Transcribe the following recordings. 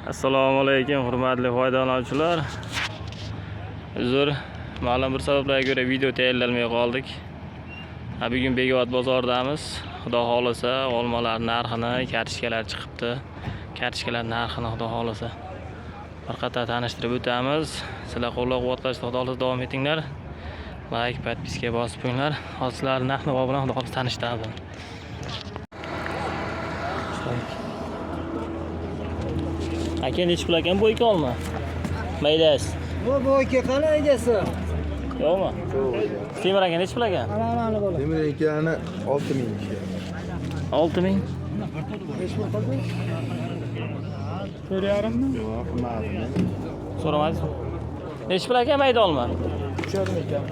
Assalomu alaykum hurmatli foydalanuvchilar. Uzr, ma'lum bir sabablarga ko'ra video tayyorlamay qoldik. Bugun Bekobod bozoridamiz. Xudo xolasa olmalar narxini, kartoshkalar chiqibdi. Kartoshkalar narxini xudo xolasa bir qator tanishtirib o'tamiz. Sizlar qo'llab-quvvatlashda xudo xolasa davom etinglar. Like, podpiska bosib qo'yinglar. Hozirlar narx-navo bilan xudo xolasa tanishtiramiz. Aka nech pul ekan bo'yka olma? Maydasi. Bu bo'yka qani egasi? Yo'qmi? Temir aka nech pul ekan? Ana bola. Temir ekani 6000. 6000. 4,5 mi? Yo'q, qilmadimi? So'ramadingizmi? Nech pul ekan mayda olma? 3,5 ekan.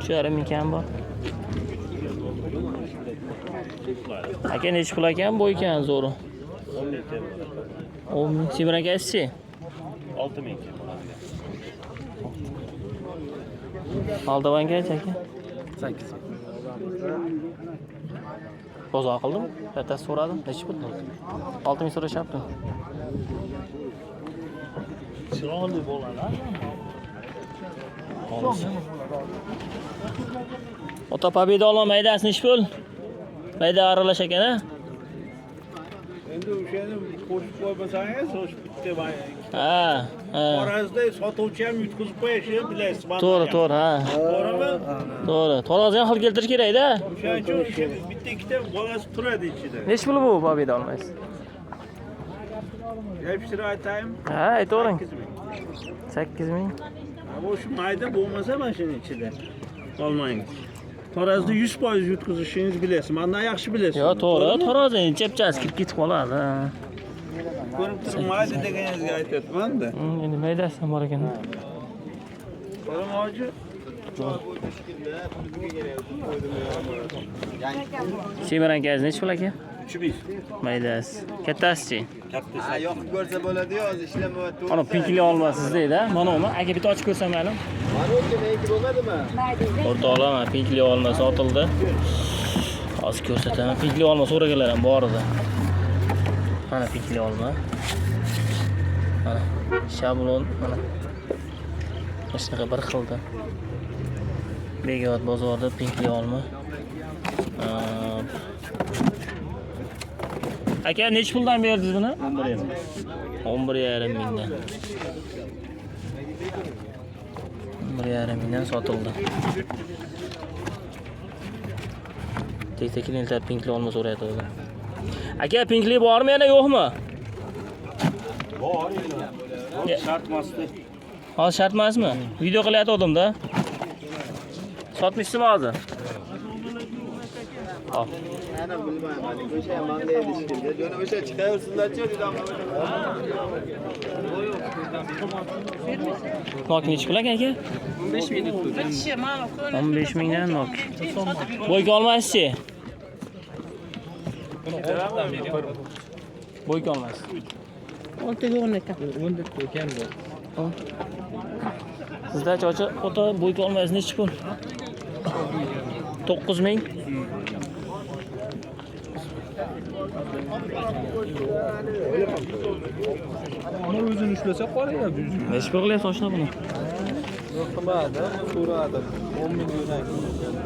3,5 ekan bor. Aka nech pul ekan bo'ykan zo'ri? 10,000. Temir akasi? 6000. Aldavan kaç aka? 8. Bozor qildim. Ertasi so'radim. Nech pul? 6000 so'rashyapti. Chiroyli bolalar. Ota pobeda olma maydasi nech pul? Mayda aralash ekan a? Endi o'shani qo'shib qo'ymasangiz, o'sha bitta Ha, ha. Xorazmda sotuvchi ham yutkazib qo'yishi bilasizmi? To'g'ri, ha. To'g'rimi? To'g'ri. To'g'ri ham xil keltirish kerak-da. O'shaning uchun o'sha bitta ikkita bolasi turadi ichida. Nech pul bu pobeda olmaysiz? Hepsini aytaymi? Ha, aytavering. 8000. 8000. Bu shu mayda bo'lmasa mana shuni ichida olmang. Xorazmda 100% yutkazishingiz bilasiz. Mendan yaxshi bilasiz. Yo, to'g'ri, tarozi chepchasi ketib qoladi. Ko'rib turib mayda deganingizga aytyapman-da. Endi maydasi ham bor ekan. Qo'lim hoji. Semirankangiz nech pul aka? 3000. Maydasi. Kattasi-chi? Kattasi. Yoqib ko'rsa bo'ladi-yu, hozir ishlamayapti. Ana pinkli olmasiz deydi-a. Mana uni aka bitta ochib ko'rsam mayli. Mana o'tganiki bo'lmadimi? O'rtoqlar, pinkli olma sotildi. Hozir ko'rsataman. Pinkli olma so'raganlar ham bor edi. Mana pinkli olma. Mana shablon, mana. Shunaqa bir xilda. Bekobod bozorida pinkli olma. Aka nech puldan berdingiz buni? 11,5 mingdan. 11,5 mingdan sotildi. Tekta klientlar pinkli olma so'rayapti o'zi. Aka pinkli bormi yana yo'qmi? Bor. Shart emasdi. Hozir shart emasmi? Video qilyaptim-da. Sotmisizmi hozir? Hop. Ana bilmayman. O'sha ham manga erishganda. Yana o'sha chiqaversizlar-chi, Nok nech pul aka? 15 ming. 15 mingdan nok. Bo'yka olmaysiz-chi? Bo'yka olmaysiz. 10 ekan. 10 ekan bu. Sizda cho'cha ota bo'yka olmaysiz nech pul? 9 ming. Ana o'zini ushlasa qo'yadi. Nech pul qilyapsiz oshna buni? Qilmadi, so'radi. 10 ming yo'nak.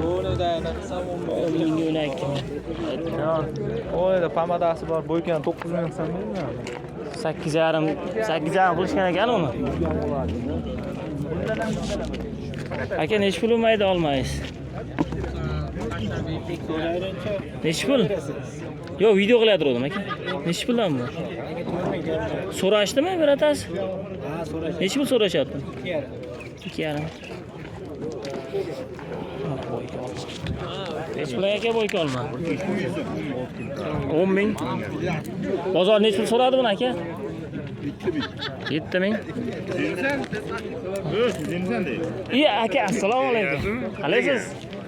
Bo'nida qilsam 10 mingga o'ynak. O'yda pomadasi bor, bo'ykani 9 ming qilsam bo'lmaydi. 8,5 qilishgan ekan uni. Aka nech pul mayda olmaysiz? Nech pul? Yo'q, video qilyaptim aka. Nech puldan bu? So'rashdimi biratasi? Ha, so'rashdi. Nech pul so'rashyapti? 2,5. Nech pul aka bo'yka olma? 10 ming. Bozor nech pul so'radi buni aka? 7 ming. Iya aka, assalomu alaykum. Qalaysiz?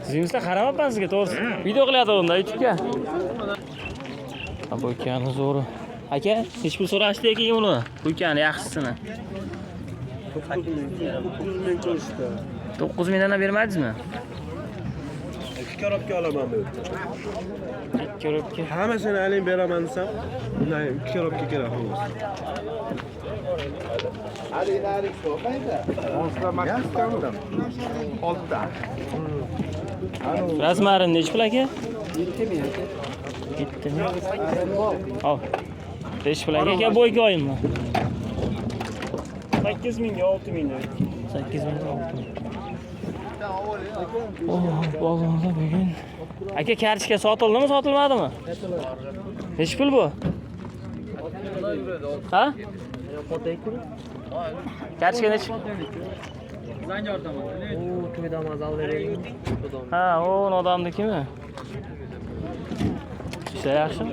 Sizingizda qaramabman sizga, to'g'risi. Video qilyaptim-da YouTube'ga. Bo'ykani zo'ri. Aka, nech pul so'rashdi aka uni? Bo'ykani yaxshisini. 9 ming ko'rishdi. 9 mingdan bermadingizmi? 2 korobka olaman bu. 2 korobka. Hammasini aling beraman desam, bundan 2 korobka kerak xolos. Hadi hadi so'qayda. Yaxshi oltita. Rasmarini nechi pul aka? 7 mi? Hop. 5 pul aka bo'yga oyimmi? 8 mingga 6 mingga. 8 ming 6 ming. Bozorda bugun. Aka kartochka sotildimi, sotilmadimi? Nechi pul bu? Ha? Kartochka nechi? Ha, o odamnikimi? Ishlar yaxshimi?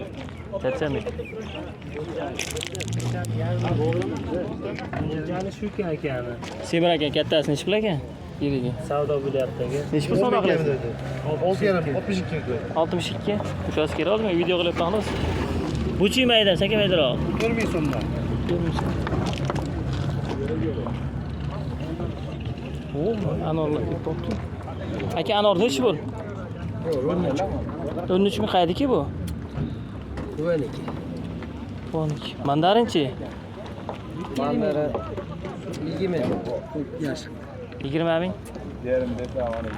Chatsami. Jani shu akani. Semir aka kattasi nechi pul aka? Yiriga. Savdo bo'lyapti aka. Nechi pul savdo qilasiz? 62. 62. Uchasi kerak olmay video qilyapman xolos. Buchi mayda, saka maydaroq. 4 ming so'mdan. Anorlar topdi. Aka anor nechi pul? 13 ming qaydiki bu? 12. Mandarinchi? Mandarin 20 yaş. 20 ming. Yerim desa mana.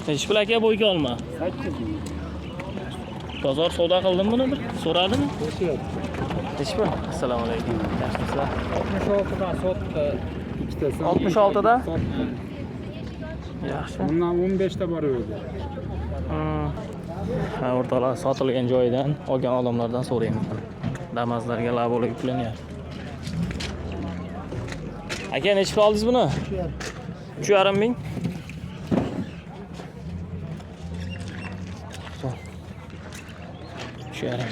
Nechi pul aka bo'yga olma? 8 ming. Bozor savdo qildimi buni bir? So'radimi? Nechi pul? Assalomu alaykum. Yaxshimisizlar? 66dan sotdi ikkitasi. 66 da? Yaxshi. Bundan 15 ta bor o'zi. Ha, o'rtalar sotilgan joyidan olgan odamlardan so'rayman. Damazlarga labolik yuklanyapti. Aka nechi pul oldingiz buni? 3,5 ming. Şu yaram.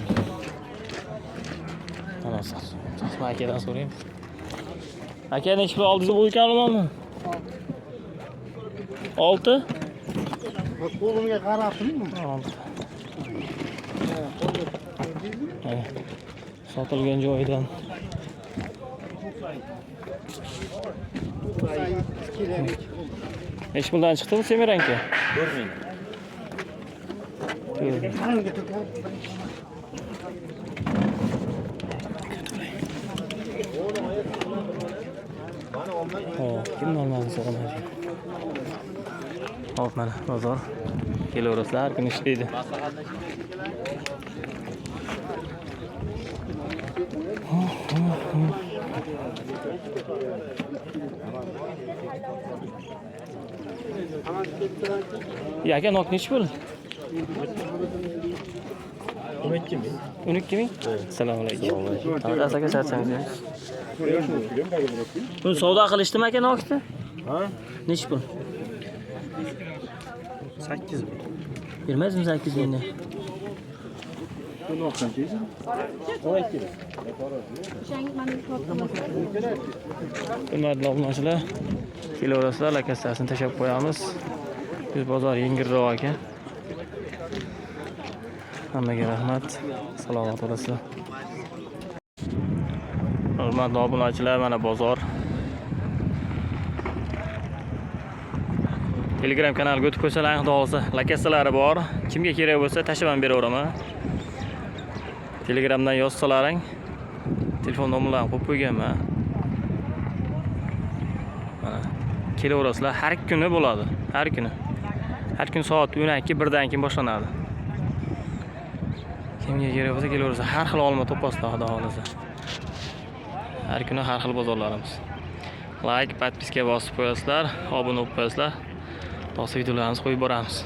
Tamam sağ ol. Akadan sorayım. Aka nechi pul oldingiz bu ekan olamanmi? 6. Qo'limga qarabsizmi? 6. Sotilgan joyidan. Nechi puldan chiqdi bu Semir aka? 4 ming. Kim olmadi so'ramaydi. Hop mana bozor. Kelaverasizlar, har kuni ishlaydi. Ya aka nok nechi pul? 12 ming. 12 ming? Assalomu alaykum. Tadas aka charchangiz. Buni savdo qilishdimi aka nokni? Ha? Nechi pul? 8 ming. Bermaysizmi 8 mingni? Buni olsangiz. 12 ming. Hurmatli obunachilar, kelaverasizlar, lakastasini tashab qo'yamiz. Biz bozor yengilroq ekan. Hammaga rahmat. Salomat bo'lasizlar. Hurmatli obunachilar, mana bozor. Telegram kanaliga o'tib qo'ysalar, xudo xolsa, lakastalari bor. Kimga kerak bo'lsa tashlab beraveraman. Telegramdan yozsalaring, telefon nomerlarini qo'yib qo'yganman. Mana kelaverasizlar, har kuni bo'ladi, har kuni. Har kun soat 12 dan keyin boshlanadi. Kimga kerak bo'lsa kelaversa, har xil olma topasizlar, xudo xolsa. Har kuni har xil bozorlarimiz. Like, podpiska bosib qo'yasizlar, obuna bo'lib qo'yasizlar. To'g'ri videolarimizni qo'yib boramiz.